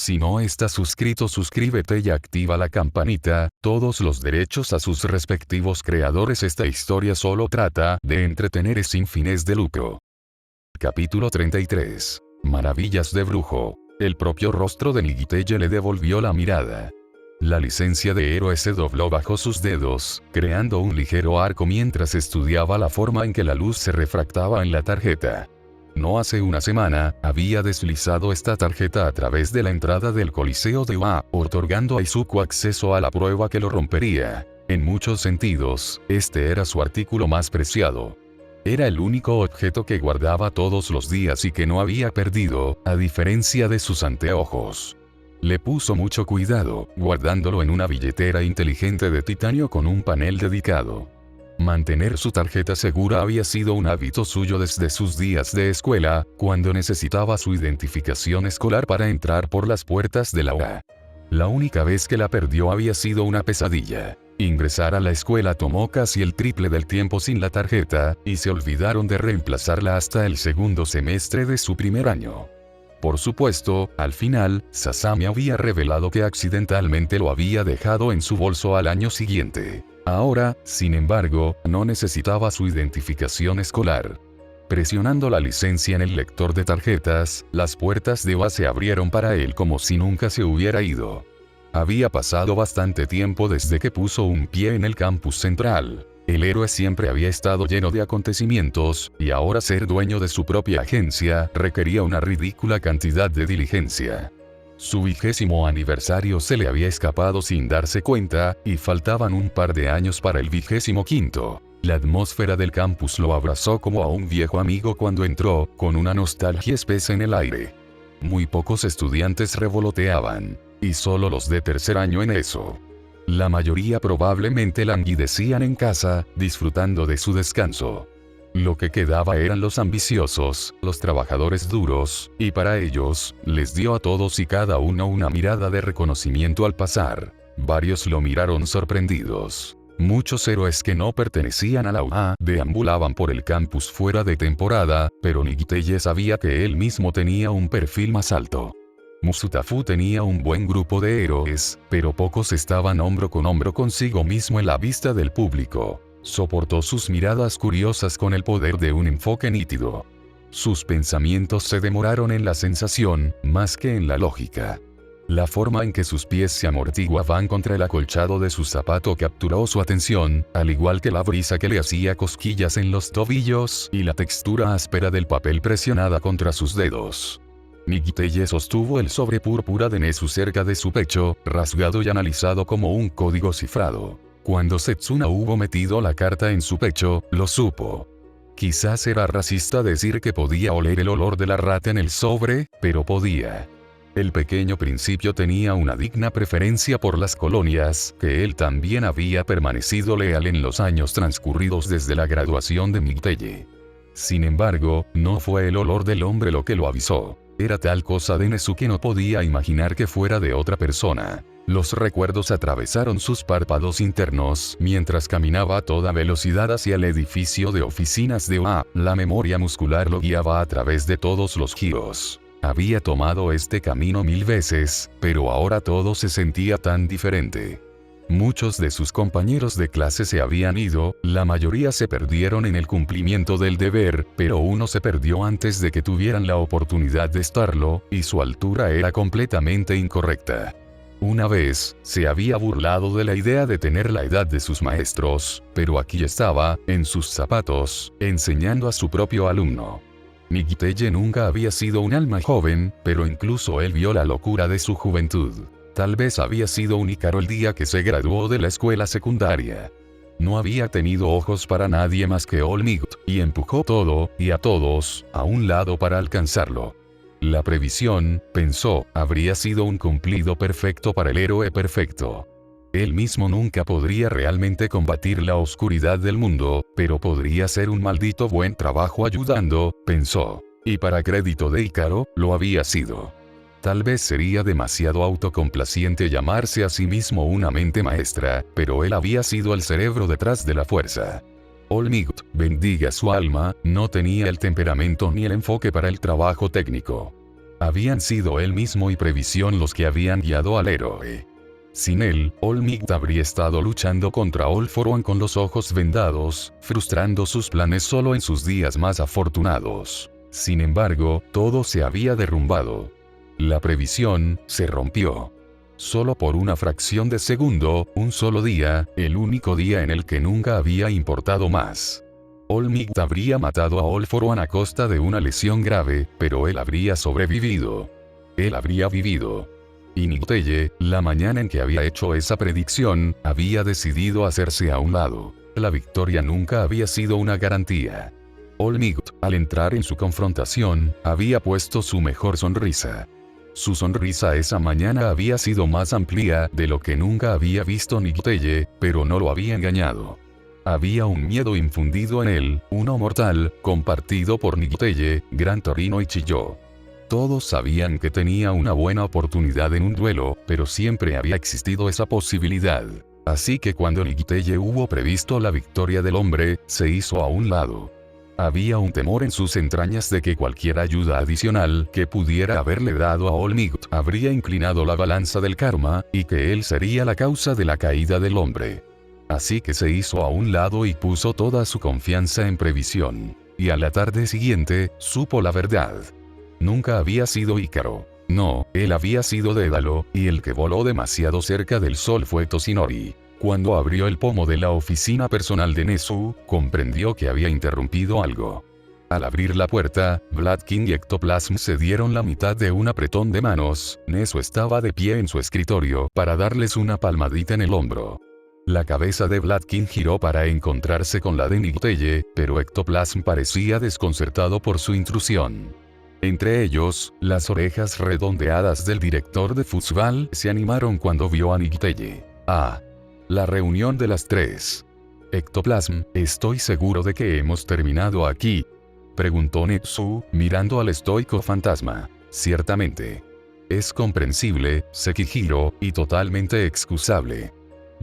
Si no estás suscrito, suscríbete y activa la campanita, todos los derechos a sus respectivos creadores. Esta historia solo trata de entretener sin fines de lucro. Capítulo 33. Maravillas de brujo. El propio rostro de Nighteye le devolvió la mirada. La licencia de héroe se dobló bajo sus dedos, creando un ligero arco mientras estudiaba la forma en que la luz se refractaba en la tarjeta. No hace una semana, había deslizado esta tarjeta a través de la entrada del Coliseo de Wa, otorgando a Izuku acceso a la prueba que lo rompería. En muchos sentidos, este era su artículo más preciado. Era el único objeto que guardaba todos los días y que no había perdido, a diferencia de sus anteojos. Le puso mucho cuidado, guardándolo en una billetera inteligente de titanio con un panel dedicado. Mantener su tarjeta segura había sido un hábito suyo desde sus días de escuela, cuando necesitaba su identificación escolar para entrar por las puertas de la UA. La única vez que la perdió había sido una pesadilla. Ingresar a la escuela tomó casi el triple del tiempo sin la tarjeta, y se olvidaron de reemplazarla hasta el segundo semestre de su primer año. Por supuesto, al final, Sasami había revelado que accidentalmente lo había dejado en su bolso al año siguiente. Ahora, sin embargo, no necesitaba su identificación escolar. Presionando la licencia en el lector de tarjetas, las puertas de OA se abrieron para él como si nunca se hubiera ido. Había pasado bastante tiempo desde que puso un pie en el campus central. El héroe siempre había estado lleno de acontecimientos, y ahora ser dueño de su propia agencia requería una ridícula cantidad de diligencia. Su 20º aniversario se le había escapado sin darse cuenta, y faltaban un par de años para el 25º. La atmósfera del campus lo abrazó como a un viejo amigo cuando entró, con una nostalgia espesa en el aire. Muy pocos estudiantes revoloteaban, y solo los de tercer año en eso. La mayoría probablemente languidecían en casa, disfrutando de su descanso. Lo que quedaba eran los ambiciosos, los trabajadores duros, y para ellos, les dio a todos y cada uno una mirada de reconocimiento al pasar. Varios lo miraron sorprendidos. Muchos héroes que no pertenecían a la UA deambulaban por el campus fuera de temporada, pero Nighteye sabía que él mismo tenía un perfil más alto. Musutafu tenía un buen grupo de héroes, pero pocos estaban hombro con hombro consigo mismo en la vista del público. Soportó sus miradas curiosas con el poder de un enfoque nítido. Sus pensamientos se demoraron en la sensación, más que en la lógica. La forma en que sus pies se amortiguaban contra el acolchado de su zapato capturó su atención, al igual que la brisa que le hacía cosquillas en los tobillos y la textura áspera del papel presionada contra sus dedos. Nighteye sostuvo el sobre púrpura de Nezu cerca de su pecho, rasgado y analizado como un código cifrado. Cuando Setsuna hubo metido la carta en su pecho, lo supo. Quizás era racista decir que podía oler el olor de la rata en el sobre, pero podía. El pequeño principio tenía una digna preferencia por las colonias, que él también había permanecido leal en los años transcurridos desde la graduación de Nighteye. Sin embargo, no fue el olor del hombre lo que lo avisó. Era tal cosa de Nezu que no podía imaginar que fuera de otra persona. Los recuerdos atravesaron sus párpados internos mientras caminaba a toda velocidad hacia el edificio de oficinas de OA. La memoria muscular lo guiaba a través de todos los giros. Había tomado este camino 1000 veces, pero ahora todo se sentía tan diferente. Muchos de sus compañeros de clase se habían ido, la mayoría se perdieron en el cumplimiento del deber, pero uno se perdió antes de que tuvieran la oportunidad de estarlo, y su altura era completamente incorrecta. Una vez, se había burlado de la idea de tener la edad de sus maestros, pero aquí estaba, en sus zapatos, enseñando a su propio alumno. Nighteye nunca había sido un alma joven, pero incluso él vio la locura de su juventud. Tal vez había sido un ícaro el día que se graduó de la escuela secundaria. No había tenido ojos para nadie más que All Might, y empujó todo, y a todos, a un lado para alcanzarlo. La previsión, pensó, habría sido un cumplido perfecto para el héroe perfecto. Él mismo nunca podría realmente combatir la oscuridad del mundo, pero podría hacer un maldito buen trabajo ayudando, pensó. Y para crédito de Ícaro, lo había sido. Tal vez sería demasiado autocomplaciente llamarse a sí mismo una mente maestra, pero él había sido el cerebro detrás de la fuerza. All Might, bendiga su alma, no tenía el temperamento ni el enfoque para el trabajo técnico. Habían sido él mismo y previsión los que habían guiado al héroe. Sin él, Olmigt habría estado luchando contra All For One con los ojos vendados, frustrando sus planes solo en sus días más afortunados. Sin embargo, todo se había derrumbado. La previsión se rompió. Solo por una fracción de segundo, un solo día, el único día en el que nunca había importado más. Olmigt habría matado a All For One a costa de una lesión grave, pero él habría sobrevivido. Él habría vivido. Y Nighteye, la mañana en que había hecho esa predicción, había decidido hacerse a un lado. La victoria nunca había sido una garantía. Olmigt, al entrar en su confrontación, había puesto su mejor sonrisa. Su sonrisa esa mañana había sido más amplia de lo que nunca había visto Nighteye, pero no lo había engañado. Había un miedo infundido en él, uno mortal, compartido por Nighteye, Gran Torino y Chiyo. Todos sabían que tenía una buena oportunidad en un duelo, pero siempre había existido esa posibilidad. Así que cuando Nighteye hubo previsto la victoria del hombre, se hizo a un lado. Había un temor en sus entrañas de que cualquier ayuda adicional que pudiera haberle dado a Olmigt habría inclinado la balanza del karma, y que él sería la causa de la caída del hombre. Así que se hizo a un lado y puso toda su confianza en previsión. Y a la tarde siguiente, supo la verdad. Nunca había sido Ícaro. No, él había sido Dédalo, y el que voló demasiado cerca del sol fue Toshinori. Cuando abrió el pomo de la oficina personal de Nezu, comprendió que había interrumpido algo. Al abrir la puerta, Vladkin y Ectoplasm se dieron la mitad de un apretón de manos. Nezu estaba de pie en su escritorio para darles una palmadita en el hombro. La cabeza de Vladkin giró para encontrarse con la de Nighteye, pero Ectoplasm parecía desconcertado por su intrusión. Entre ellos, las orejas redondeadas del director de Futsal se animaron cuando vio a Nighteye. Ah. La reunión de las tres. Ectoplasm, ¿estoy seguro de que hemos terminado aquí?, preguntó Nezu, mirando al estoico fantasma. Ciertamente. Es comprensible, Sekihiro, y totalmente excusable.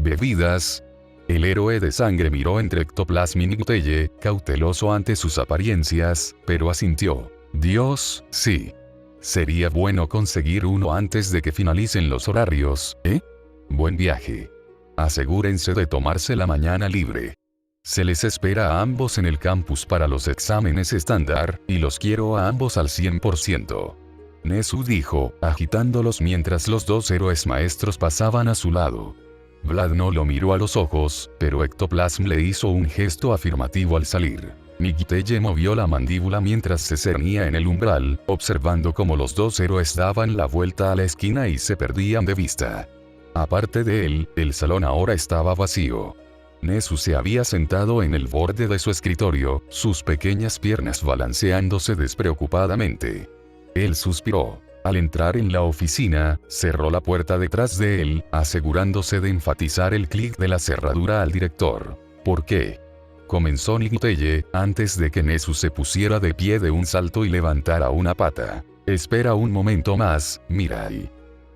¿Bebidas? El héroe de sangre miró entre Ectoplasm y Nighteye, cauteloso ante sus apariencias, pero asintió. Dios, sí. Sería bueno conseguir uno antes de que finalicen los horarios, ¿eh? Buen viaje. Asegúrense de tomarse la mañana libre. Se les espera a ambos en el campus para los exámenes estándar, y los quiero a ambos al 100%. Nezu dijo, agitándolos mientras los dos héroes maestros pasaban a su lado. Vlad no lo miró a los ojos, pero Ectoplasm le hizo un gesto afirmativo al salir. Nighteye movió la mandíbula mientras se cernía en el umbral, observando cómo los dos héroes daban la vuelta a la esquina y se perdían de vista. Aparte de él, el salón ahora estaba vacío. Nezu se había sentado en el borde de su escritorio, sus pequeñas piernas balanceándose despreocupadamente. Él suspiró. Al entrar en la oficina, cerró la puerta detrás de él, asegurándose de enfatizar el clic de la cerradura al director. ¿Por qué?, comenzó Nighteye, antes de que Nezu se pusiera de pie de un salto y levantara una pata. Espera un momento más, Mirai.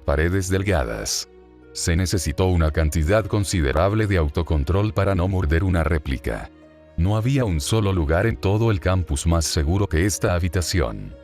Paredes delgadas. Se necesitó una cantidad considerable de autocontrol para no morder una réplica. No había un solo lugar en todo el campus más seguro que esta habitación.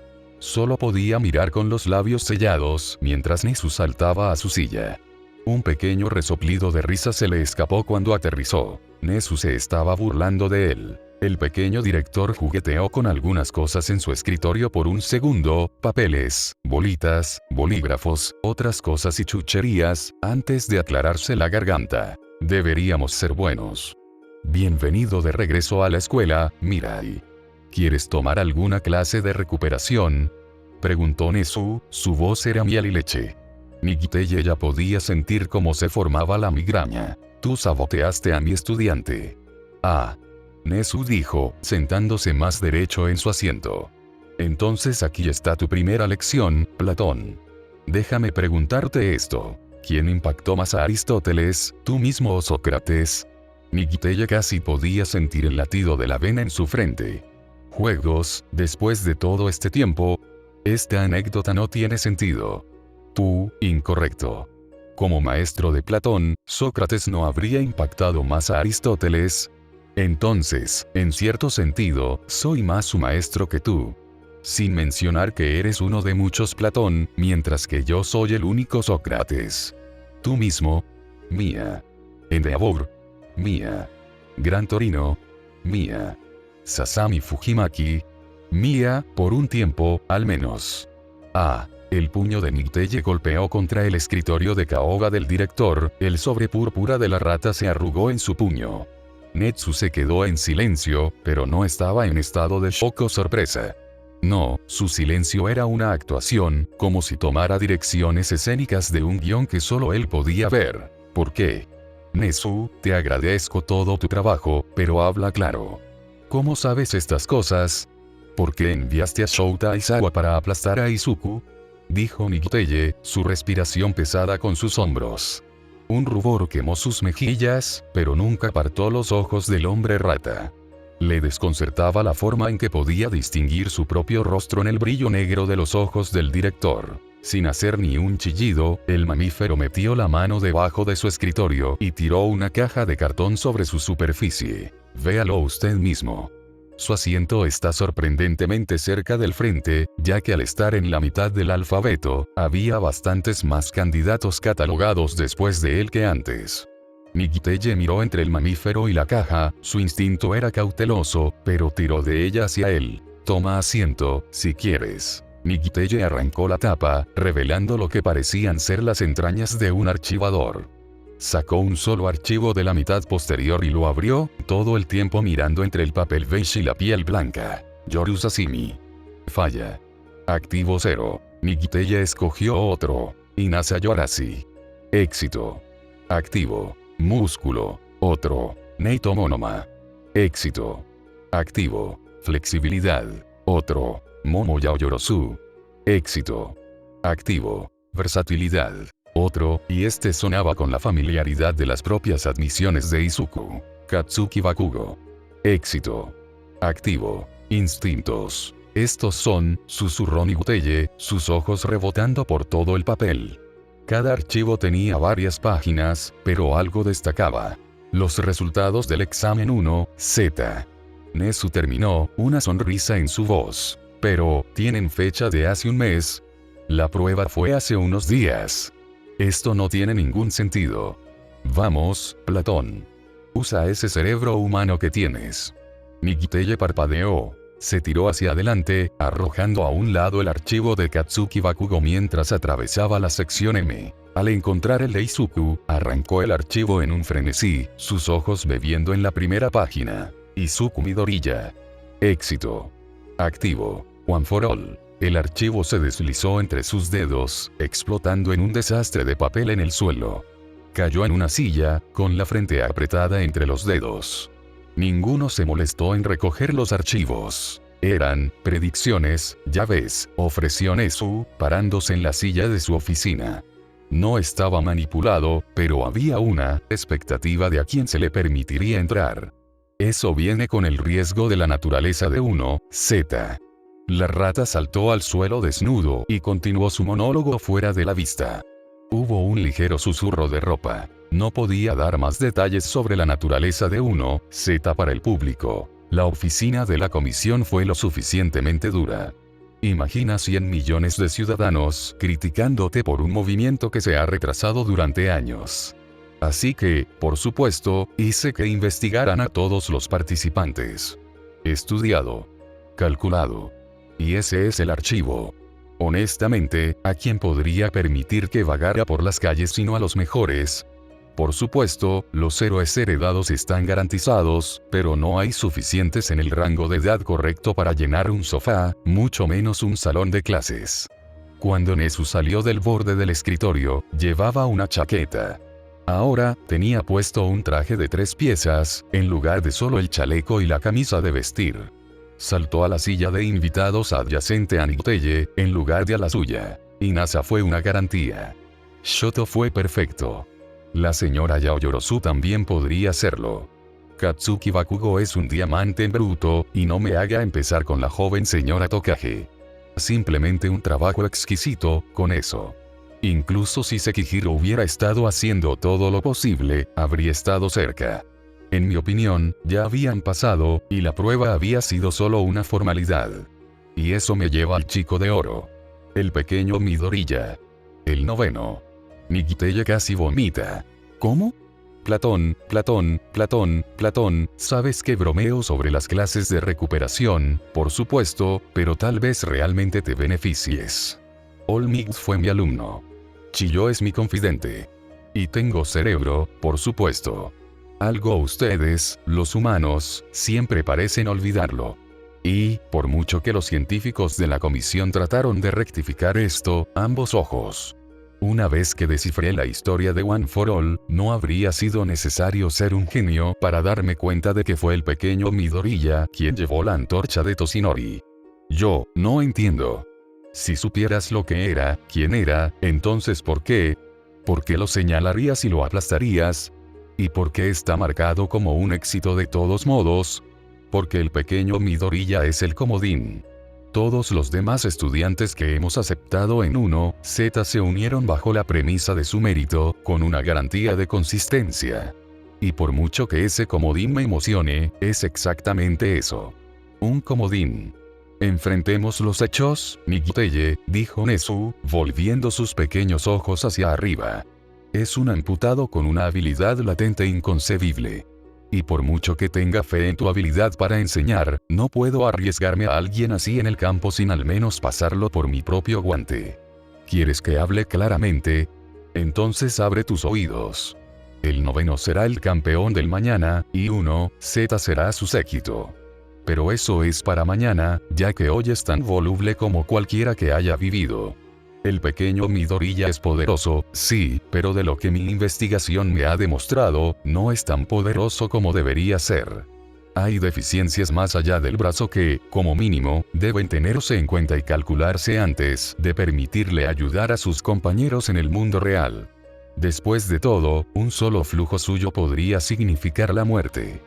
Solo podía mirar con los labios sellados mientras Nezu saltaba a su silla. Un pequeño resoplido de risa se le escapó cuando aterrizó. Nezu se estaba burlando de él. El pequeño director jugueteó con algunas cosas en su escritorio por un segundo, papeles, bolitas, bolígrafos, otras cosas y chucherías, antes de aclararse la garganta. Deberíamos ser buenos. Bienvenido de regreso a la escuela, Mirai. ¿Quieres tomar alguna clase de recuperación?, preguntó Nezu, su voz era miel y leche. Nighteye ya podía sentir cómo se formaba la migraña. Tú saboteaste a mi estudiante. Ah. Nezu dijo, sentándose más derecho en su asiento. Entonces aquí está tu primera lección, Platón. Déjame preguntarte esto. ¿Quién impactó más a Aristóteles, tú mismo o Sócrates? Nighteye casi podía sentir el latido de la vena en su frente. Juegos, después de todo este tiempo. Esta anécdota no tiene sentido. Tú, incorrecto. Como maestro de Platón, Sócrates no habría impactado más a Aristóteles. Entonces, en cierto sentido, soy más su maestro que tú. Sin mencionar que eres uno de muchos Platón, mientras que yo soy el único Sócrates. Tú mismo. Mía. Endeavor. Mía. Gran Torino. Mía. Sasami Fujimaki. Mía, por un tiempo, al menos. El puño de Nicteye golpeó contra el escritorio de caoba del director, el sobre púrpura de la rata se arrugó en su puño. Netsu se quedó en silencio, pero no estaba en estado de shock o sorpresa. No, su silencio era una actuación, como si tomara direcciones escénicas de un guión que solo él podía ver. ¿Por qué? Netsu, te agradezco todo tu trabajo, pero habla claro. ¿Cómo sabes estas cosas? ¿Por qué enviaste a Shouta Aizawa para aplastar a Izuku? Dijo Nicteye, su respiración pesada con sus hombros. Un rubor quemó sus mejillas, pero nunca apartó los ojos del hombre rata. Le desconcertaba la forma en que podía distinguir su propio rostro en el brillo negro de los ojos del director. Sin hacer ni un chillido, el mamífero metió la mano debajo de su escritorio y tiró una caja de cartón sobre su superficie. Véalo usted mismo. Su asiento está sorprendentemente cerca del frente, ya que al estar en la mitad del alfabeto, había bastantes más candidatos catalogados después de él que antes. Nicteye miró entre el mamífero y la caja, su instinto era cauteloso, pero tiró de ella hacia él. Toma asiento, si quieres. Nicteye arrancó la tapa, revelando lo que parecían ser las entrañas de un archivador. Sacó un solo archivo de la mitad posterior y lo abrió, todo el tiempo mirando entre el papel beige y la piel blanca. Yoru Sashimi. Falla. Activo 0. Nicteye escogió otro. Inasa Yorashi. Éxito. Activo. Músculo. Otro. Neito Monoma. Éxito. Activo. Flexibilidad. Otro. Momo Yaoyorosu. Éxito. Activo. Versatilidad. Otro, y este sonaba con la familiaridad de las propias admisiones de Izuku. Katsuki Bakugo. Éxito. Activo. Instintos. Estos son, susurró Nicteye, sus ojos rebotando por todo el papel. Cada archivo tenía varias páginas, pero algo destacaba. Los resultados del examen 1Z. Netsu terminó, una sonrisa en su voz. Pero, ¿tienen fecha de hace un mes? La prueba fue hace unos días. Esto no tiene ningún sentido. Vamos, Platón. Usa ese cerebro humano que tienes. Nicteye parpadeó. Se tiró hacia adelante, arrojando a un lado el archivo de Katsuki Bakugo mientras atravesaba la sección M. Al encontrar el de Izuku, arrancó el archivo en un frenesí, sus ojos bebiendo en la primera página. Izuku Midoriya. Éxito. Activo. One for All. El archivo se deslizó entre sus dedos, explotando en un desastre de papel en el suelo. Cayó en una silla, con la frente apretada entre los dedos. Ninguno se molestó en recoger los archivos. Eran predicciones, ya ves, ofreció Netsu, parándose en la silla de su oficina. No estaba manipulado, pero había una expectativa de a quién se le permitiría entrar. Eso viene con el riesgo de la naturaleza de 1Z. La rata saltó al suelo desnudo y continuó su monólogo fuera de la vista. Hubo un ligero susurro de ropa. No podía dar más detalles sobre la naturaleza de 1Z para el público. La oficina de la comisión fue lo suficientemente dura. Imagina 100 millones de ciudadanos criticándote por un movimiento que se ha retrasado durante años. Así que, por supuesto, hice que investigaran a todos los participantes. Estudiado. Calculado. Y ese es el archivo. Honestamente, ¿a quién podría permitir que vagara por las calles sino a los mejores? Por supuesto, los héroes heredados están garantizados, pero no hay suficientes en el rango de edad correcto para llenar un sofá, mucho menos un salón de clases. Cuando Netsu salió del borde del escritorio, llevaba una chaqueta. Ahora, tenía puesto un traje de 3 piezas, en lugar de solo el chaleco y la camisa de vestir. Saltó a la silla de invitados adyacente a Nicteye, en lugar de a la suya. Inasa fue una garantía. Shoto fue perfecto. La señora Yaoyorosu también podría serlo. Katsuki Bakugo es un diamante en bruto, y no me haga empezar con la joven señora Tokage. Simplemente un trabajo exquisito, con eso. Incluso si Sekihiro hubiera estado haciendo todo lo posible, habría estado cerca. En mi opinión, ya habían pasado, y la prueba había sido solo una formalidad. Y eso me lleva al chico de oro. El pequeño Midoriya. El noveno. Nigiteye casi vomita. ¿Cómo? Platón, sabes que bromeo sobre las clases de recuperación, por supuesto, pero tal vez realmente te beneficies. Olmig fue mi alumno. Chiyo es mi confidente. Y tengo cerebro, por supuesto. Algo ustedes, los humanos, siempre parecen olvidarlo. Y, por mucho que los científicos de la comisión trataron de rectificar esto, ambos ojos. Una vez que descifré la historia de One for All, no habría sido necesario ser un genio para darme cuenta de que fue el pequeño Midoriya quien llevó la antorcha de Toshinori. Yo, no entiendo. Si supieras lo que era, quién era, entonces ¿por qué? ¿Por qué lo señalarías y lo aplastarías? ¿Y por qué está marcado como un éxito de todos modos? Porque el pequeño Midoriya es el comodín. Todos los demás estudiantes que hemos aceptado en 1Z se unieron bajo la premisa de su mérito, con una garantía de consistencia. Y por mucho que ese comodín me emocione, es exactamente eso. Un comodín. Enfrentemos los hechos, Nigiteye, dijo Nezu, volviendo sus pequeños ojos hacia arriba. Es un amputado con una habilidad latente inconcebible. Y por mucho que tenga fe en tu habilidad para enseñar, no puedo arriesgarme a alguien así en el campo sin al menos pasarlo por mi propio guante. ¿Quieres que hable claramente? Entonces abre tus oídos. El noveno será el campeón del mañana, y 1Z será su séquito. Pero eso es para mañana, ya que hoy es tan voluble como cualquiera que haya vivido. El pequeño Midoriya es poderoso, sí, pero de lo que mi investigación me ha demostrado, no es tan poderoso como debería ser. Hay deficiencias más allá del brazo que, como mínimo, deben tenerse en cuenta y calcularse antes de permitirle ayudar a sus compañeros en el mundo real. Después de todo, un solo flujo suyo podría significar la muerte.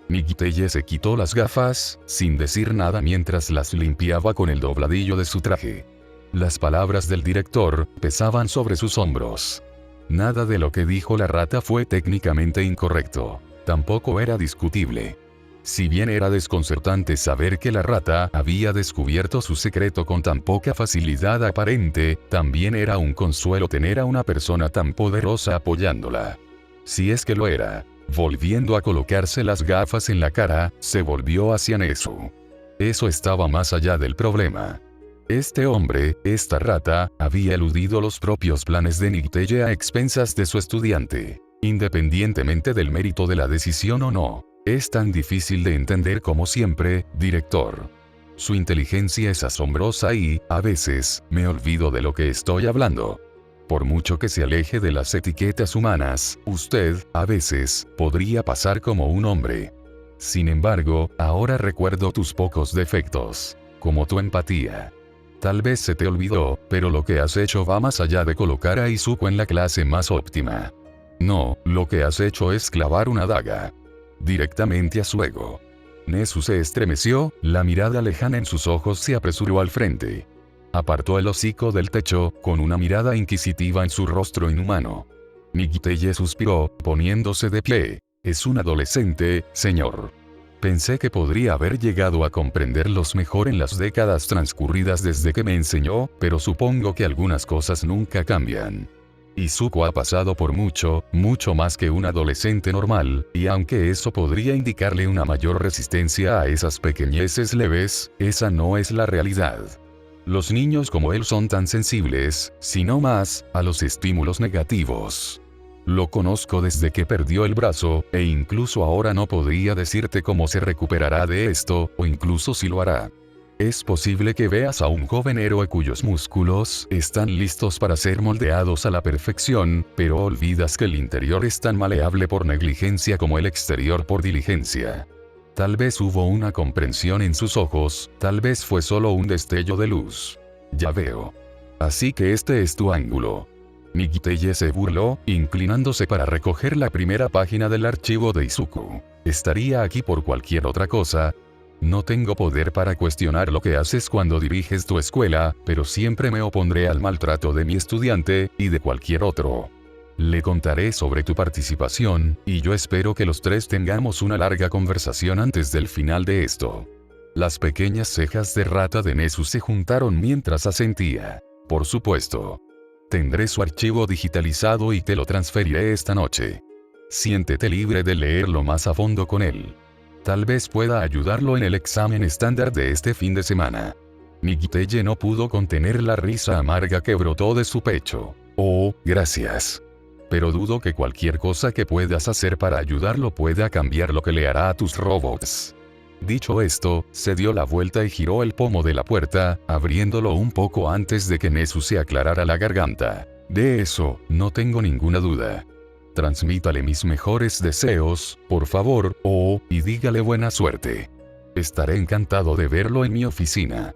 Nigiteye se quitó las gafas, sin decir nada mientras las limpiaba con el dobladillo de su traje. Las palabras del director pesaban sobre sus hombros. Nada de lo que dijo la rata fue técnicamente incorrecto. Tampoco era discutible. Si bien era desconcertante saber que la rata había descubierto su secreto con tan poca facilidad aparente, también era un consuelo tener a una persona tan poderosa apoyándola. Si es que lo era. Volviendo a colocarse las gafas en la cara, se volvió hacia Nezu. Eso estaba más allá del problema. Este hombre, esta rata, había eludido los propios planes de Nigiteye a expensas de su estudiante. Independientemente del mérito de la decisión o no, es tan difícil de entender como siempre, director. Su inteligencia es asombrosa y, a veces, me olvido de lo que estoy hablando. Por mucho que se aleje de las etiquetas humanas, usted, a veces, podría pasar como un hombre. Sin embargo, ahora recuerdo tus pocos defectos, como tu empatía. Tal vez se te olvidó, pero lo que has hecho va más allá de colocar a Izuku en la clase más óptima. No, lo que has hecho es clavar una daga directamente a su ego. Nezu se estremeció, la mirada lejana en sus ojos se apresuró al frente. Apartó el hocico del techo, con una mirada inquisitiva en su rostro inhumano. Nigiteye suspiró, poniéndose de pie. Es un adolescente, señor. Pensé que podría haber llegado a comprenderlos mejor en las décadas transcurridas desde que me enseñó, pero supongo que algunas cosas nunca cambian. Izuku ha pasado por mucho, mucho más que un adolescente normal, y aunque eso podría indicarle una mayor resistencia a esas pequeñeces leves, esa no es la realidad. Los niños como él son tan sensibles, si no más, a los estímulos negativos. Lo conozco desde que perdió el brazo, e incluso ahora no podría decirte cómo se recuperará de esto, o incluso si lo hará. Es posible que veas a un joven héroe cuyos músculos están listos para ser moldeados a la perfección, pero olvidas que el interior es tan maleable por negligencia como el exterior por diligencia. Tal vez hubo una comprensión en sus ojos, tal vez fue solo un destello de luz. Ya veo. Así que este es tu ángulo. Nigiteye se burló, inclinándose para recoger la primera página del archivo de Izuku. Estaría aquí por cualquier otra cosa. No tengo poder para cuestionar lo que haces cuando diriges tu escuela, pero siempre me opondré al maltrato de mi estudiante, y de cualquier otro. Le contaré sobre tu participación, y yo espero que los tres tengamos una larga conversación antes del final de esto. Las pequeñas cejas de rata de Nezu se juntaron mientras asentía. Por supuesto. Tendré su archivo digitalizado y te lo transferiré esta noche. Siéntete libre de leerlo más a fondo con él. Tal vez pueda ayudarlo en el examen estándar de este fin de semana. Nikiteye no pudo contener la risa amarga que brotó de su pecho. Oh, gracias. Pero dudo que cualquier cosa que puedas hacer para ayudarlo pueda cambiar lo que le hará a tus robots. Dicho esto, se dio la vuelta y giró el pomo de la puerta, abriéndolo un poco antes de que Nezu se aclarara la garganta. De eso, no tengo ninguna duda. Transmítale mis mejores deseos, por favor, y dígale buena suerte. Estaré encantado de verlo en mi oficina.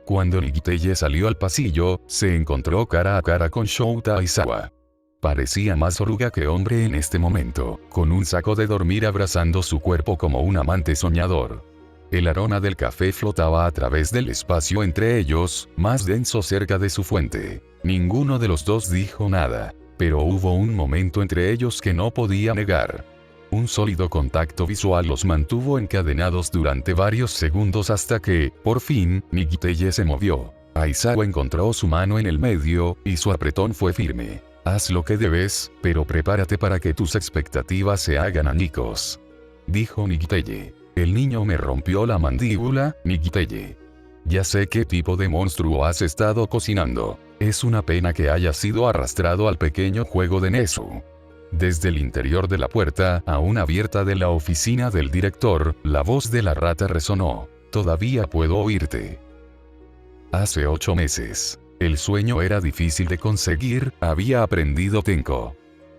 Cuando Nikiteye salió al pasillo, se encontró cara a cara con Shouta Aizawa. Parecía más oruga que hombre en este momento, con un saco de dormir abrazando su cuerpo como un amante soñador. El aroma del café flotaba a través del espacio entre ellos, más denso cerca de su fuente. Ninguno de los dos dijo nada, pero hubo un momento entre ellos que no podía negar. Un sólido contacto visual los mantuvo encadenados durante varios segundos hasta que, por fin, Nikiteye se movió. Aizawa encontró su mano en el medio, y su apretón fue firme. Haz lo que debes, pero prepárate para que tus expectativas se hagan añicos. Dijo Nikiteye. El niño me rompió la mandíbula, Nikiteye. Ya sé qué tipo de monstruo has estado cocinando. Es una pena que hayas sido arrastrado al pequeño juego de Nezu. Desde el interior de la puerta, aún abierta de la oficina del director, la voz de la rata resonó. Todavía puedo oírte. Hace 8 meses. El sueño era difícil de conseguir, había aprendido Tenko.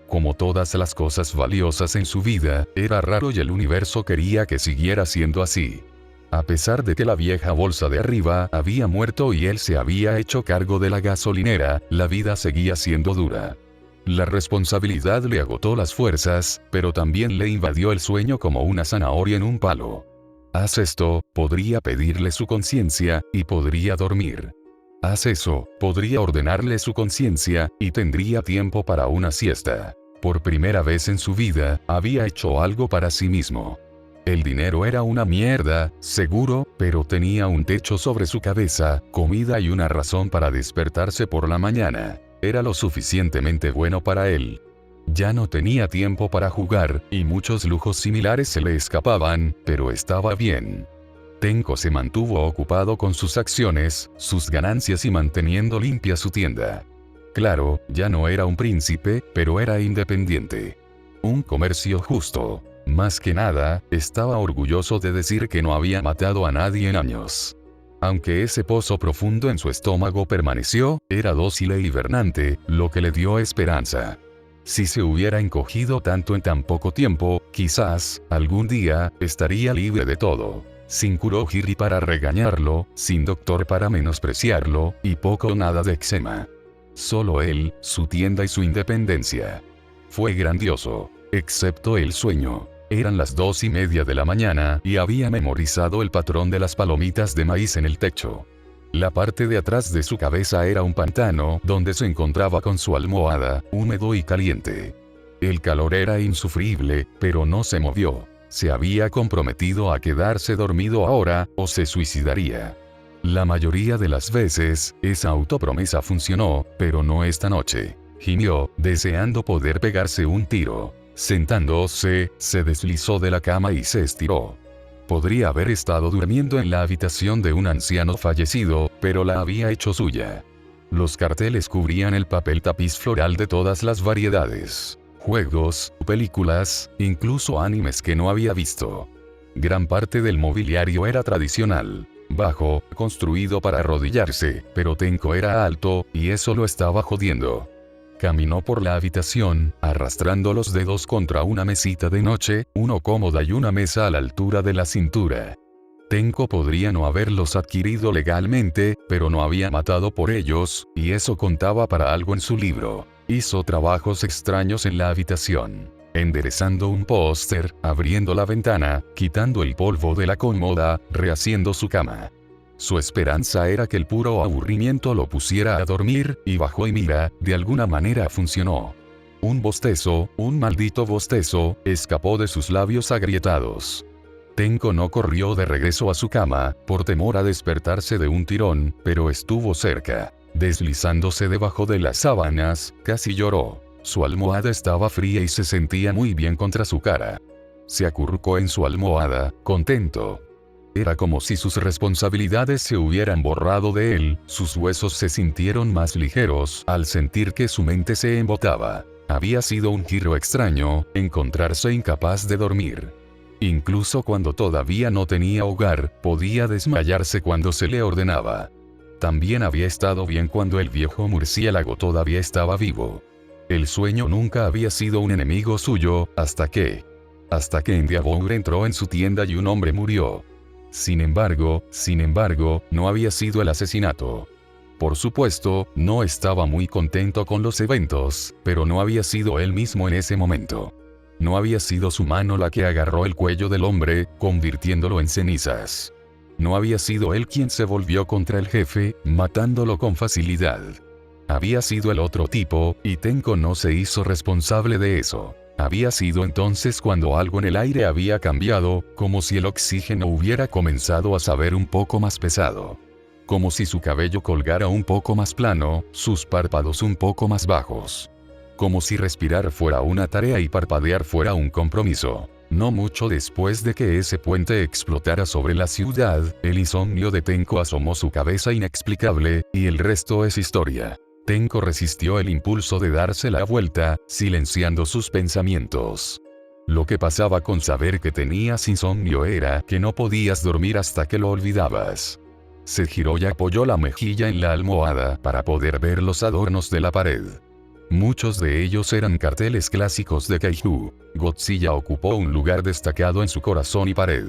Como todas las cosas valiosas en su vida, era raro y el universo quería que siguiera siendo así. A pesar de que la vieja bolsa de arriba había muerto y él se había hecho cargo de la gasolinera, la vida seguía siendo dura. La responsabilidad le agotó las fuerzas, pero también le invadió el sueño como una zanahoria en un palo. Haz esto, podría pedirle su conciencia, y podría dormir. Haz eso, podría ordenarle su conciencia, y tendría tiempo para una siesta. Por primera vez en su vida, había hecho algo para sí mismo. El dinero era una mierda, seguro, pero tenía un techo sobre su cabeza, comida y una razón para despertarse por la mañana. Era lo suficientemente bueno para él. Ya no tenía tiempo para jugar, y muchos lujos similares se le escapaban, pero estaba bien. Tenko se mantuvo ocupado con sus acciones, sus ganancias y manteniendo limpia su tienda. Claro, ya no era un príncipe, pero era independiente. Un comercio justo. Más que nada, estaba orgulloso de decir que no había matado a nadie en años. Aunque ese pozo profundo en su estómago permaneció, era dócil e hibernante, lo que le dio esperanza. Si se hubiera encogido tanto en tan poco tiempo, quizás, algún día, estaría libre de todo. Sin Kurohiri para regañarlo, sin doctor para menospreciarlo, y poco o nada de eczema. Solo él, su tienda y su independencia. Fue grandioso. Excepto el sueño. Eran las 2:30 de la mañana y había memorizado el patrón de las palomitas de maíz en el techo. La parte de atrás de su cabeza era un pantano donde se encontraba con su almohada, húmedo y caliente. El calor era insufrible, pero no se movió. Se había comprometido a quedarse dormido ahora, o se suicidaría. La mayoría de las veces, esa autopromesa funcionó, pero no esta noche. Gimió, deseando poder pegarse un tiro. Sentándose, se deslizó de la cama y se estiró. Podría haber estado durmiendo en la habitación de un anciano fallecido, pero la había hecho suya. Los carteles cubrían el papel tapiz floral de todas las variedades. Juegos, películas, incluso animes que no había visto. Gran parte del mobiliario era tradicional, bajo, construido para arrodillarse, pero Tenko era alto, y eso lo estaba jodiendo. Caminó por la habitación, arrastrando los dedos contra una mesita de noche, uno cómoda y una mesa a la altura de la cintura. Tenko podría no haberlos adquirido legalmente, pero no había matado por ellos, y eso contaba para algo en su libro. Hizo trabajos extraños en la habitación. Enderezando un póster, abriendo la ventana, quitando el polvo de la cómoda, rehaciendo su cama. Su esperanza era que el puro aburrimiento lo pusiera a dormir, y bajó y mira, de alguna manera funcionó. Un bostezo, un maldito bostezo, escapó de sus labios agrietados. Tenko no corrió de regreso a su cama, por temor a despertarse de un tirón, pero estuvo cerca. Deslizándose debajo de las sábanas, casi lloró. Su almohada estaba fría y se sentía muy bien contra su cara. Se acurrucó en su almohada, contento. Era como si sus responsabilidades se hubieran borrado de él, sus huesos se sintieron más ligeros al sentir que su mente se embotaba. Había sido un giro extraño, encontrarse incapaz de dormir. Incluso cuando todavía no tenía hogar, podía desmayarse cuando se le ordenaba. También había estado bien cuando el viejo murciélago todavía estaba vivo. El sueño nunca había sido un enemigo suyo, hasta que Endeavor entró en su tienda y un hombre murió. Sin embargo, no había sido el asesinato. Por supuesto, no estaba muy contento con los eventos, pero no había sido él mismo en ese momento. No había sido su mano la que agarró el cuello del hombre, convirtiéndolo en cenizas. No había sido él quien se volvió contra el jefe, matándolo con facilidad. Había sido el otro tipo, y Tenko no se hizo responsable de eso. Había sido entonces cuando algo en el aire había cambiado, como si el oxígeno hubiera comenzado a saber un poco más pesado. Como si su cabello colgara un poco más plano, sus párpados un poco más bajos. Como si respirar fuera una tarea y parpadear fuera un compromiso. No mucho después de que ese puente explotara sobre la ciudad, el insomnio de Tenko asomó su cabeza inexplicable, y el resto es historia. Tenko resistió el impulso de darse la vuelta, silenciando sus pensamientos. Lo que pasaba con saber que tenías insomnio era que no podías dormir hasta que lo olvidabas. Se giró y apoyó la mejilla en la almohada para poder ver los adornos de la pared. Muchos de ellos eran carteles clásicos de Kaiju. Godzilla ocupó un lugar destacado en su corazón y pared.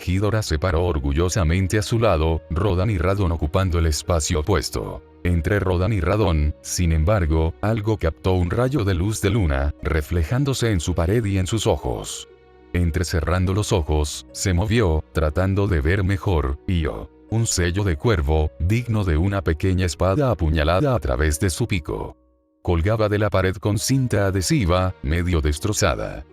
Ghidorah se paró orgullosamente a su lado, Rodan y Radon ocupando el espacio opuesto. Entre Rodan y Radon, sin embargo, algo captó un rayo de luz de luna, reflejándose en su pared y en sus ojos. Entrecerrando los ojos, se movió, tratando de ver mejor, y un sello de cuervo, digno de una pequeña espada apuñalada a través de su pico. Colgaba de la pared con cinta adhesiva, medio destrozada.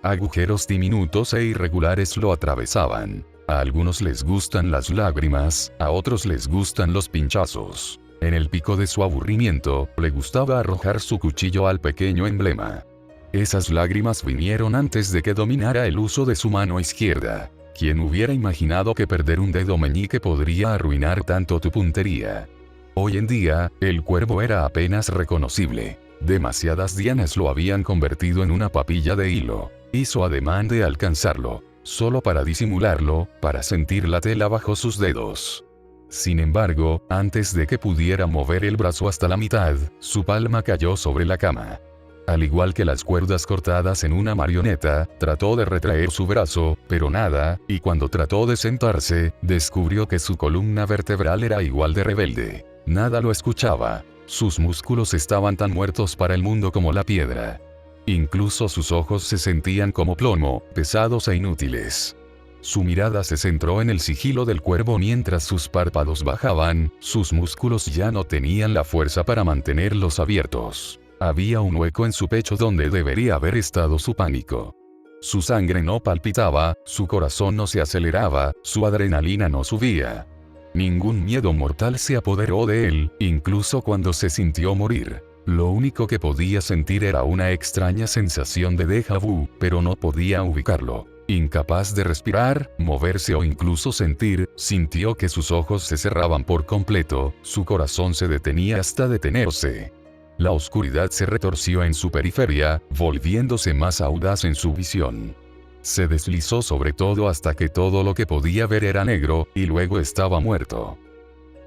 Agujeros diminutos e irregulares lo atravesaban. A algunos les gustan las lágrimas, a otros les gustan los pinchazos. En el pico de su aburrimiento, le gustaba arrojar su cuchillo al pequeño emblema. Esas lágrimas vinieron antes de que dominara el uso de su mano izquierda. ¿Quién hubiera imaginado que perder un dedo meñique podría arruinar tanto tu puntería? Hoy en día, el cuervo era apenas reconocible. Demasiadas dianas lo habían convertido en una papilla de hilo. Hizo ademán de alcanzarlo, solo para disimularlo, para sentir la tela bajo sus dedos. Sin embargo, antes de que pudiera mover el brazo hasta la mitad, su palma cayó sobre la cama. Al igual que las cuerdas cortadas en una marioneta, trató de retraer su brazo, pero nada, y cuando trató de sentarse, descubrió que su columna vertebral era igual de rebelde. Nada lo escuchaba. Sus músculos estaban tan muertos para el mundo como la piedra. Incluso sus ojos se sentían como plomo, pesados e inútiles. Su mirada se centró en el sigilo del cuervo mientras sus párpados bajaban, sus músculos ya no tenían la fuerza para mantenerlos abiertos. Había un hueco en su pecho donde debería haber estado su pánico. Su sangre no palpitaba, su corazón no se aceleraba, su adrenalina no subía. Ningún miedo mortal se apoderó de él, incluso cuando se sintió morir. Lo único que podía sentir era una extraña sensación de déjà vu, pero no podía ubicarlo. Incapaz de respirar, moverse o incluso sentir, sintió que sus ojos se cerraban por completo, su corazón se detenía hasta detenerse. La oscuridad se retorció en su periferia, volviéndose más audaz en su visión. Se deslizó sobre todo hasta que todo lo que podía ver era negro, y luego estaba muerto.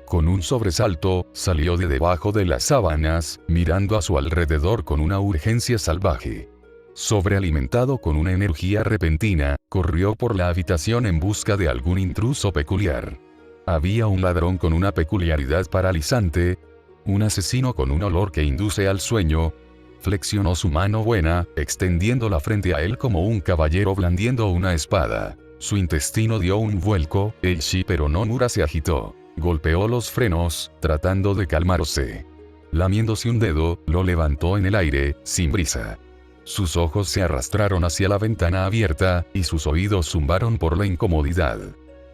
Con un sobresalto, salió de debajo de las sábanas, mirando a su alrededor con una urgencia salvaje. Sobrealimentado con una energía repentina, corrió por la habitación en busca de algún intruso peculiar. Había un ladrón con una peculiaridad paralizante, un asesino con un olor que induce al sueño. Flexionó su mano buena, extendiéndola frente a él como un caballero blandiendo una espada. Su intestino dio un vuelco, el Shipero no Mura se agitó. Golpeó los frenos, tratando de calmarse. Lamiéndose un dedo, lo levantó en el aire, sin brisa. Sus ojos se arrastraron hacia la ventana abierta, y sus oídos zumbaron por la incomodidad.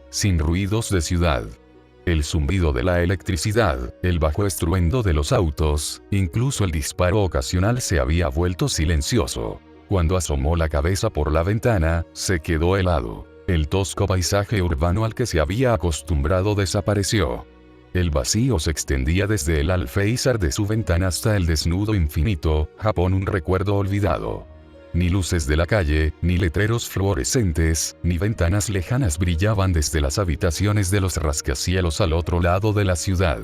Sin ruidos de ciudad. El zumbido de la electricidad, el bajo estruendo de los autos, incluso el disparo ocasional se había vuelto silencioso. Cuando asomó la cabeza por la ventana, se quedó helado. El tosco paisaje urbano al que se había acostumbrado desapareció. El vacío se extendía desde el alféizar de su ventana hasta el desnudo infinito, Japón un recuerdo olvidado. Ni luces de la calle, ni letreros fluorescentes, ni ventanas lejanas brillaban desde las habitaciones de los rascacielos al otro lado de la ciudad.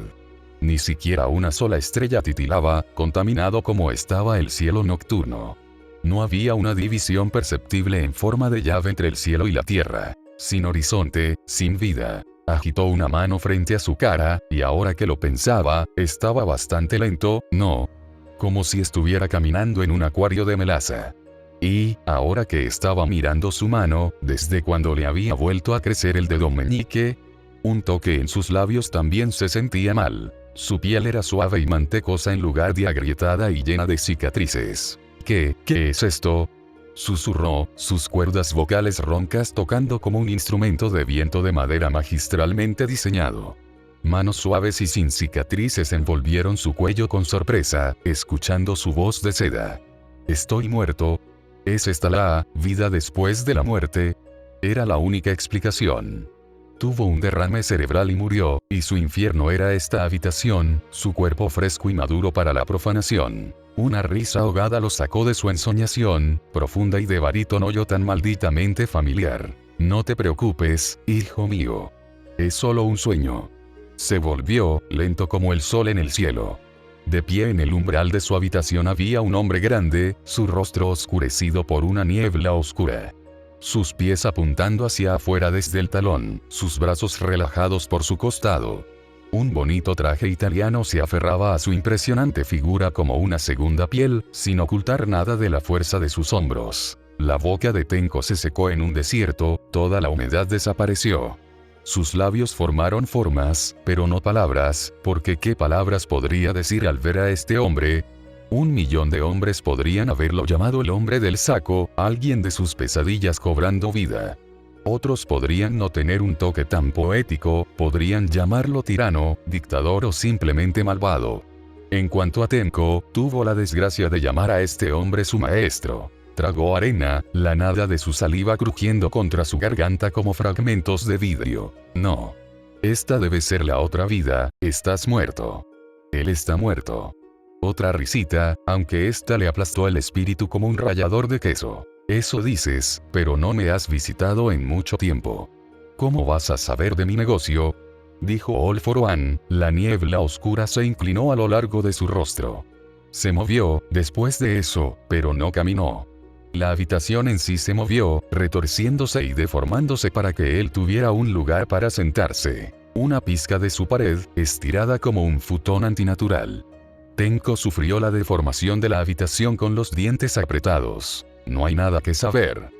Ni siquiera una sola estrella titilaba, contaminado como estaba el cielo nocturno. No había una división perceptible en forma de llave entre el cielo y la tierra. Sin horizonte, sin vida. Agitó una mano frente a su cara, y ahora que lo pensaba, estaba bastante lento, ¿no? Como si estuviera caminando en un acuario de melaza. Y, ahora que estaba mirando su mano, desde cuando le había vuelto a crecer el dedo meñique, un toque en sus labios también se sentía mal. Su piel era suave y mantecosa en lugar de agrietada y llena de cicatrices. ¿Qué es esto? Susurró, sus cuerdas vocales roncas tocando como un instrumento de viento de madera magistralmente diseñado. Manos suaves y sin cicatrices envolvieron su cuello con sorpresa, escuchando su voz de seda. Estoy muerto. ¿Es esta la vida después de la muerte? Era la única explicación. Tuvo un derrame cerebral y murió, y su infierno era esta habitación, su cuerpo fresco y maduro para la profanación. Una risa ahogada lo sacó de su ensoñación, profunda y de barítono yo tan malditamente familiar. No te preocupes, hijo mío. Es solo un sueño. Se volvió, lento como el sol en el cielo. De pie en el umbral de su habitación había un hombre grande, su rostro oscurecido por una niebla oscura. Sus pies apuntando hacia afuera desde el talón, sus brazos relajados por su costado. Un bonito traje italiano se aferraba a su impresionante figura como una segunda piel, sin ocultar nada de la fuerza de sus hombros. La boca de Tenko se secó en un desierto, toda la humedad desapareció. Sus labios formaron formas, pero no palabras, porque ¿qué palabras podría decir al ver a este hombre? 1.000.000 de hombres podrían haberlo llamado el hombre del saco, alguien de sus pesadillas cobrando vida. Otros podrían no tener un toque tan poético, podrían llamarlo tirano, dictador o simplemente malvado. En cuanto a Tenko, tuvo la desgracia de llamar a este hombre su maestro. Tragó arena, la nada de su saliva crujiendo contra su garganta como fragmentos de vidrio. No. Esta debe ser la otra vida, estás muerto. Él está muerto. Otra risita, aunque esta le aplastó el espíritu como un rallador de queso. Eso dices, pero no me has visitado en mucho tiempo. ¿Cómo vas a saber de mi negocio? Dijo All for One, la niebla oscura se inclinó a lo largo de su rostro. Se movió, después de eso, pero no caminó. La habitación en sí se movió, retorciéndose y deformándose para que él tuviera un lugar para sentarse. Una pizca de su pared, estirada como un futón antinatural. Tenko sufrió la deformación de la habitación con los dientes apretados. No hay nada que saber.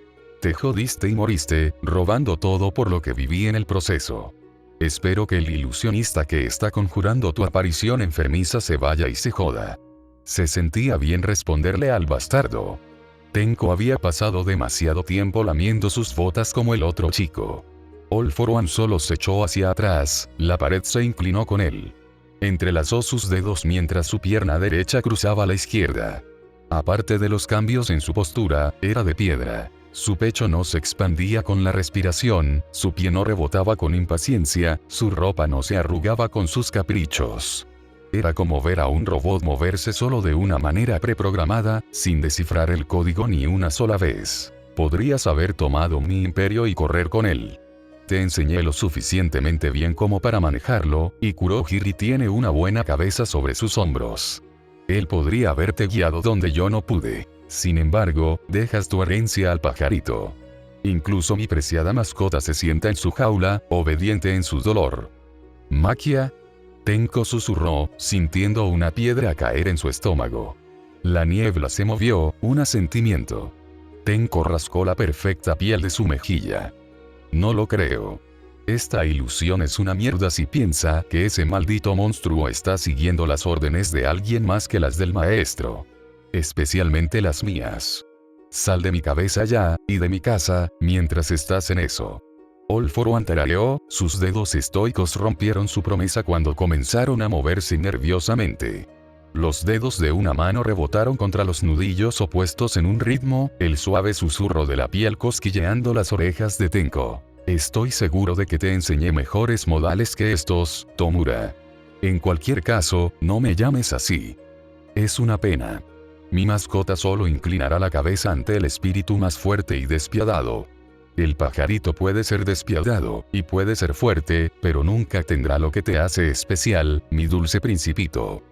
Te jodiste y moriste, robando todo por lo que viví en el proceso. Espero que el ilusionista que está conjurando tu aparición enfermiza se vaya y se joda. Se sentía bien responderle al bastardo. Tenko había pasado demasiado tiempo lamiendo sus botas como el otro chico. All for One solo se echó hacia atrás, la pared se inclinó con él. Entrelazó sus dedos mientras su pierna derecha cruzaba la izquierda. Aparte de los cambios en su postura, era de piedra. Su pecho no se expandía con la respiración, su pie no rebotaba con impaciencia, su ropa no se arrugaba con sus caprichos. Era como ver a un robot moverse solo de una manera preprogramada, sin descifrar el código ni una sola vez. Podrías haber tomado mi imperio y correr con él. Te enseñé lo suficientemente bien como para manejarlo, y Kurohiri tiene una buena cabeza sobre sus hombros. Él podría haberte guiado donde yo no pude. Sin embargo, dejas tu herencia al pajarito. Incluso mi preciada mascota se sienta en su jaula, obediente en su dolor. ¿Maquia? Tenko susurró, sintiendo una piedra caer en su estómago. La niebla se movió, un asentimiento. Tenko rascó la perfecta piel de su mejilla. No lo creo. Esta ilusión es una mierda si piensa que ese maldito monstruo está siguiendo las órdenes de alguien más que las del maestro. especialmente las mías. Sal de mi cabeza ya, y de mi casa, mientras estás en eso. All for One tarareó, sus dedos estoicos rompieron su promesa cuando comenzaron a moverse nerviosamente. Los dedos de una mano rebotaron contra los nudillos opuestos en un ritmo, el suave susurro de la piel cosquilleando las orejas de Tenko. Estoy seguro de que te enseñé mejores modales que estos, Tomura. En cualquier caso, no me llames así. Es una pena. Mi mascota solo inclinará la cabeza ante el espíritu más fuerte y despiadado. El pajarito puede ser despiadado, y puede ser fuerte, pero nunca tendrá lo que te hace especial, mi dulce principito.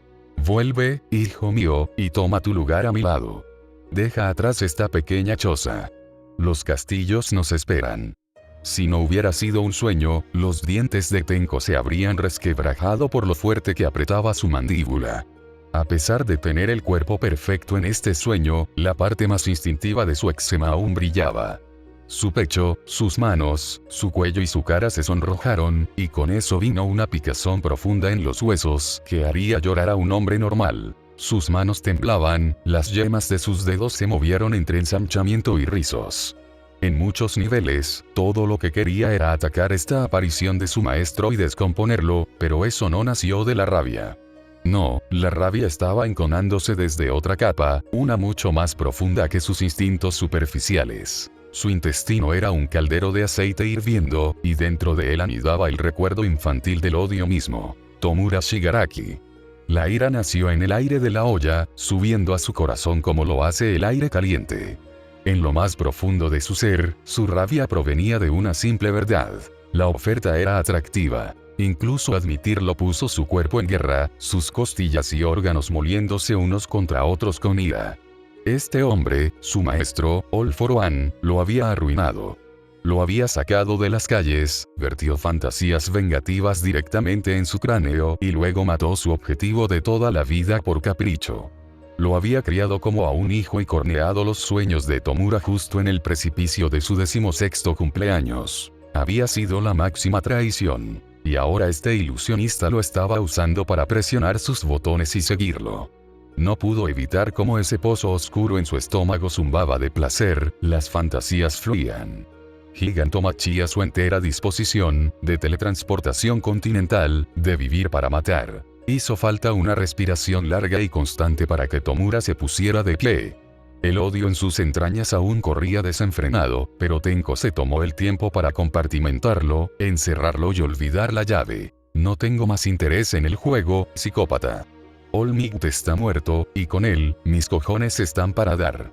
Vuelve, hijo mío, y toma tu lugar a mi lado. Deja atrás esta pequeña choza. Los castillos nos esperan. Si no hubiera sido un sueño, los dientes de Tenko se habrían resquebrajado por lo fuerte que apretaba su mandíbula. A pesar de tener el cuerpo perfecto en este sueño, la parte más instintiva de su eczema aún brillaba. Su pecho, sus manos, su cuello y su cara se sonrojaron, y con eso vino una picazón profunda en los huesos, que haría llorar a un hombre normal. Sus manos temblaban, las yemas de sus dedos se movieron entre ensanchamiento y rizos. En muchos niveles, todo lo que quería era atacar esta aparición de su maestro y descomponerlo, pero eso no nació de la rabia. No, la rabia estaba enconándose desde otra capa, una mucho más profunda que sus instintos superficiales. Su intestino era un caldero de aceite hirviendo, y dentro de él anidaba el recuerdo infantil del odio mismo. Tomura Shigaraki. La ira nació en el aire de la olla, subiendo a su corazón como lo hace el aire caliente. En lo más profundo de su ser, su rabia provenía de una simple verdad. La oferta era atractiva. Incluso admitirlo puso su cuerpo en guerra, sus costillas y órganos moliéndose unos contra otros con ira. Este hombre, su maestro, All for One, lo había arruinado. Lo había sacado de las calles, vertió fantasías vengativas directamente en su cráneo y luego mató su objetivo de toda la vida por capricho. Lo había criado como a un hijo y corneado los sueños de Tomura justo en el precipicio de su 16º cumpleaños. Había sido la máxima traición. Y ahora este ilusionista lo estaba usando para presionar sus botones y seguirlo. No pudo evitar cómo ese pozo oscuro en su estómago zumbaba de placer, las fantasías fluían. Gigantomachi a su entera disposición, de teletransportación continental, de vivir para matar. Hizo falta una respiración larga y constante para que Tomura se pusiera de pie. El odio en sus entrañas aún corría desenfrenado, pero Tenko se tomó el tiempo para compartimentarlo, encerrarlo y olvidar la llave. No tengo más interés en el juego, psicópata. All Might está muerto, y con él, mis cojones están para dar.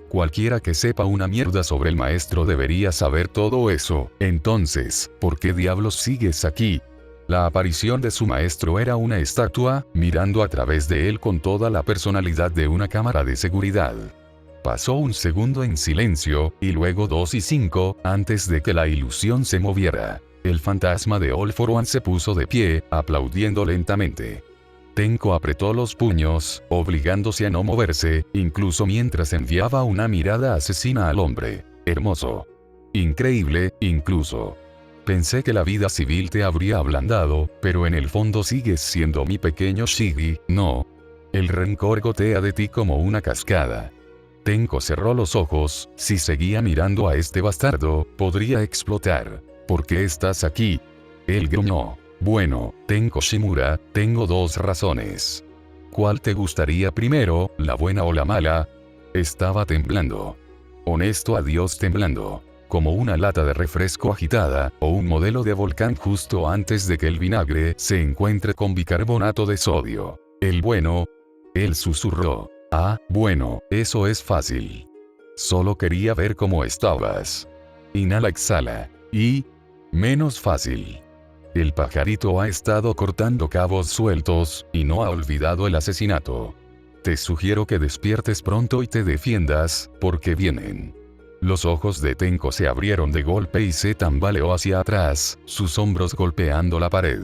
Cualquiera que sepa una mierda sobre el maestro debería saber todo eso. Entonces, ¿por qué diablos sigues aquí? La aparición de su maestro era una estatua, mirando a través de él con toda la personalidad de una cámara de seguridad. Pasó un segundo en silencio, y luego 2 y 5, antes de que la ilusión se moviera. El fantasma de All for One se puso de pie, aplaudiendo lentamente. Tenko apretó los puños, obligándose a no moverse, incluso mientras enviaba una mirada asesina al hombre. Hermoso. Increíble, incluso. Pensé que la vida civil te habría ablandado, pero en el fondo sigues siendo mi pequeño Shigi, ¿no? El rencor gotea de ti como una cascada. Tenko cerró los ojos, si seguía mirando a este bastardo, podría explotar. ¿Por qué estás aquí? Él gruñó. Bueno, Tenko Shimura, tengo 2 razones. ¿Cuál te gustaría primero, la buena o la mala? Estaba temblando. Honesto a Dios temblando. Como una lata de refresco agitada, o un modelo de volcán justo antes de que el vinagre se encuentre con bicarbonato de sodio. El bueno. Él susurró. Ah, bueno, eso es fácil. Solo quería ver cómo estabas. Inhala, exhala. Y... menos fácil. El pajarito ha estado cortando cabos sueltos, y no ha olvidado el asesinato. Te sugiero que despiertes pronto y te defiendas, porque vienen. Los ojos de Tenko se abrieron de golpe y se tambaleó hacia atrás, sus hombros golpeando la pared.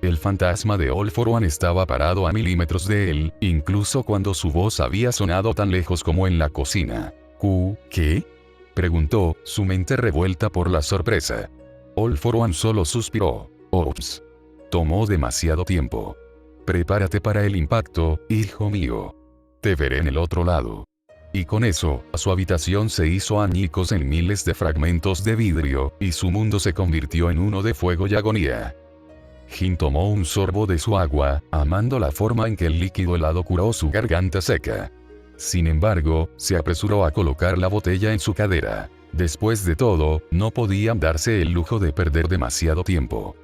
El fantasma de All for One estaba parado a milímetros de él, incluso cuando su voz había sonado tan lejos como en la cocina. ¿Qué? Preguntó, su mente revuelta por la sorpresa. All for One solo suspiró. Ops. Tomó demasiado tiempo. Prepárate para el impacto, hijo mío. te veré en el otro lado. Y con eso, su habitación se hizo añicos en miles de fragmentos de vidrio, y su mundo se convirtió en uno de fuego y agonía. Jin tomó un sorbo de su agua, amando la forma en que el líquido helado curó su garganta seca. Sin embargo, se apresuró a colocar la botella en su cadera. Después de todo, no podían darse el lujo de perder demasiado tiempo.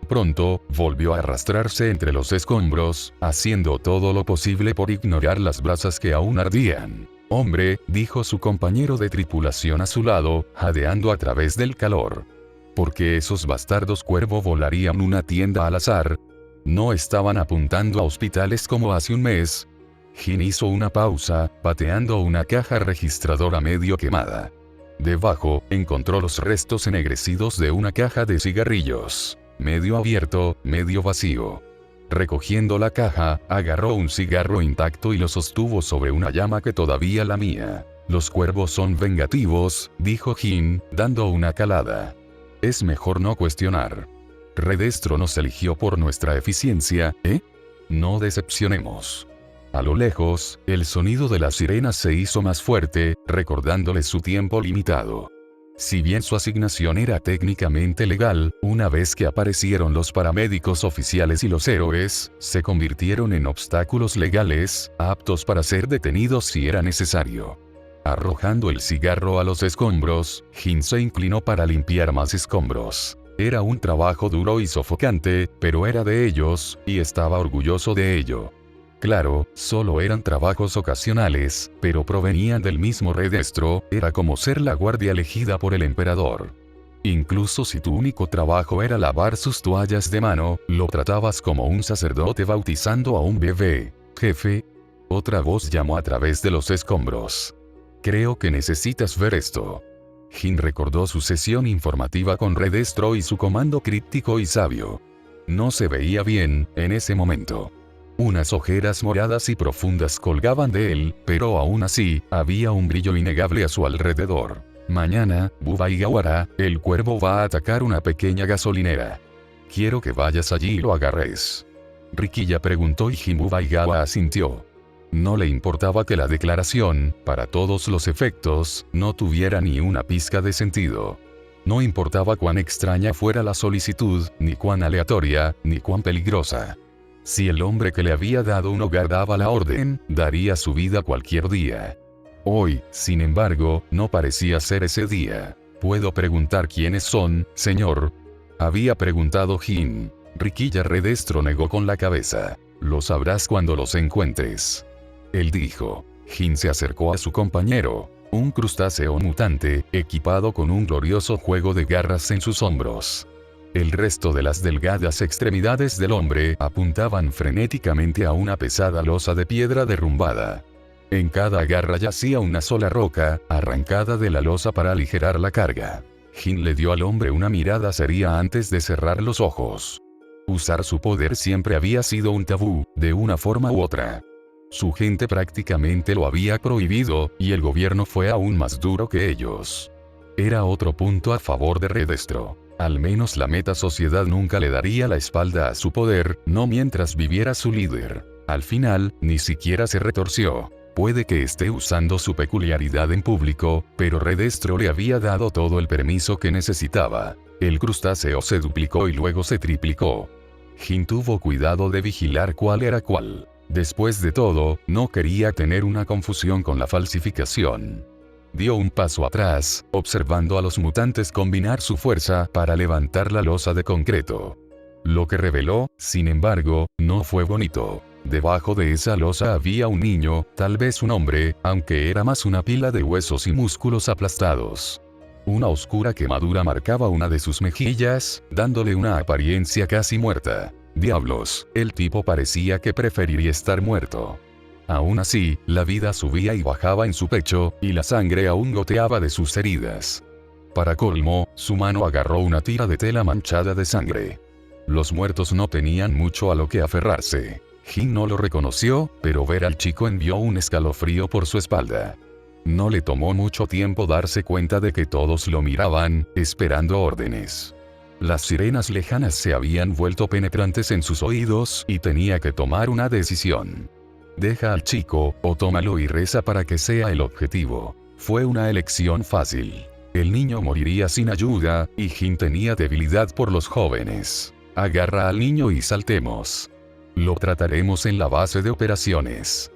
Pronto, volvió a arrastrarse entre los escombros, haciendo todo lo posible por ignorar las brasas que aún ardían. «Hombre», dijo su compañero de tripulación a su lado, jadeando a través del calor. ¿Por qué esos bastardos cuervo volarían una tienda al azar? ¿No estaban apuntando a hospitales como hace un mes? Jin hizo una pausa, pateando una caja registradora medio quemada. Debajo, encontró los restos ennegrecidos de una caja de cigarrillos. Medio abierto, medio vacío. Recogiendo la caja, agarró un cigarro intacto y lo sostuvo sobre una llama que todavía lamía. «Los cuervos son vengativos», dijo Jin, dando una calada. «Es mejor no cuestionar. Redestro nos eligió por nuestra eficiencia, ¿eh? No decepcionemos». A lo lejos, el sonido de las sirenas se hizo más fuerte, recordándole su tiempo limitado. Si bien su asignación era técnicamente legal, una vez que aparecieron los paramédicos oficiales y los héroes, se convirtieron en obstáculos legales, aptos para ser detenidos si era necesario. Arrojando el cigarro a los escombros, Jin se inclinó para limpiar más escombros. Era un trabajo duro y sofocante, pero era de ellos, y estaba orgulloso de ello. Claro, solo eran trabajos ocasionales, pero provenían del mismo Redestro, era como ser la guardia elegida por el emperador. Incluso si tu único trabajo era lavar sus toallas de mano, lo tratabas como un sacerdote bautizando a un bebé. «Jefe». Otra voz llamó a través de los escombros. «Creo que necesitas ver esto». Jin recordó su sesión informativa con Redestro y su comando críptico y sabio. No se veía bien, en ese momento. Unas ojeras moradas y profundas colgaban de él, pero aún así, había un brillo innegable a su alrededor. «Mañana, Bubaigawara, el cuervo va a atacar una pequeña gasolinera. Quiero que vayas allí y lo agarres». Rikiya preguntó y Jin Bubaigawa asintió. No le importaba que la declaración, para todos los efectos, no tuviera ni una pizca de sentido. No importaba cuán extraña fuera la solicitud, ni cuán aleatoria, ni cuán peligrosa. Si el hombre que le había dado un hogar daba la orden, daría su vida cualquier día. Hoy, sin embargo, no parecía ser ese día. «¿Puedo preguntar quiénes son, señor?», había preguntado Jin. Rikiya Redestro negó con la cabeza. «Lo sabrás cuando los encuentres», él dijo. Jin se acercó a su compañero, un crustáceo mutante, equipado con un glorioso juego de garras en sus hombros. El resto de las delgadas extremidades del hombre apuntaban frenéticamente a una pesada losa de piedra derrumbada. En cada garra yacía una sola roca, arrancada de la losa para aligerar la carga. Jin le dio al hombre una mirada seria antes de cerrar los ojos. Usar su poder siempre había sido un tabú, de una forma u otra. Su gente prácticamente lo había prohibido, y el gobierno fue aún más duro que ellos. Era otro punto a favor de Redestro. Al menos la meta sociedad nunca le daría la espalda a su poder, no mientras viviera su líder. Al final, ni siquiera se retorció. Puede que esté usando su peculiaridad en público, pero Redestro le había dado todo el permiso que necesitaba. El crustáceo se duplicó y luego se triplicó. Jin tuvo cuidado de vigilar cuál era cuál. Después de todo, no quería tener una confusión con la falsificación. Dio un paso atrás, observando a los mutantes combinar su fuerza para levantar la losa de concreto. Lo que reveló, sin embargo, no fue bonito. Debajo de esa losa había un niño, tal vez un hombre, aunque era más una pila de huesos y músculos aplastados. Una oscura quemadura marcaba una de sus mejillas, dándole una apariencia casi muerta. Diablos, el tipo parecía que preferiría estar muerto. Aún así, la vida subía y bajaba en su pecho, y la sangre aún goteaba de sus heridas. Para colmo, su mano agarró una tira de tela manchada de sangre. Los muertos no tenían mucho a lo que aferrarse. Jin no lo reconoció, pero ver al chico envió un escalofrío por su espalda. No le tomó mucho tiempo darse cuenta de que todos lo miraban, esperando órdenes. Las sirenas lejanas se habían vuelto penetrantes en sus oídos y tenía que tomar una decisión. Deja al chico, o tómalo y reza para que sea el objetivo. Fue una elección fácil. El niño moriría sin ayuda, y Jin tenía debilidad por los jóvenes. Agarra al niño y saltemos. Lo trataremos en la base de operaciones.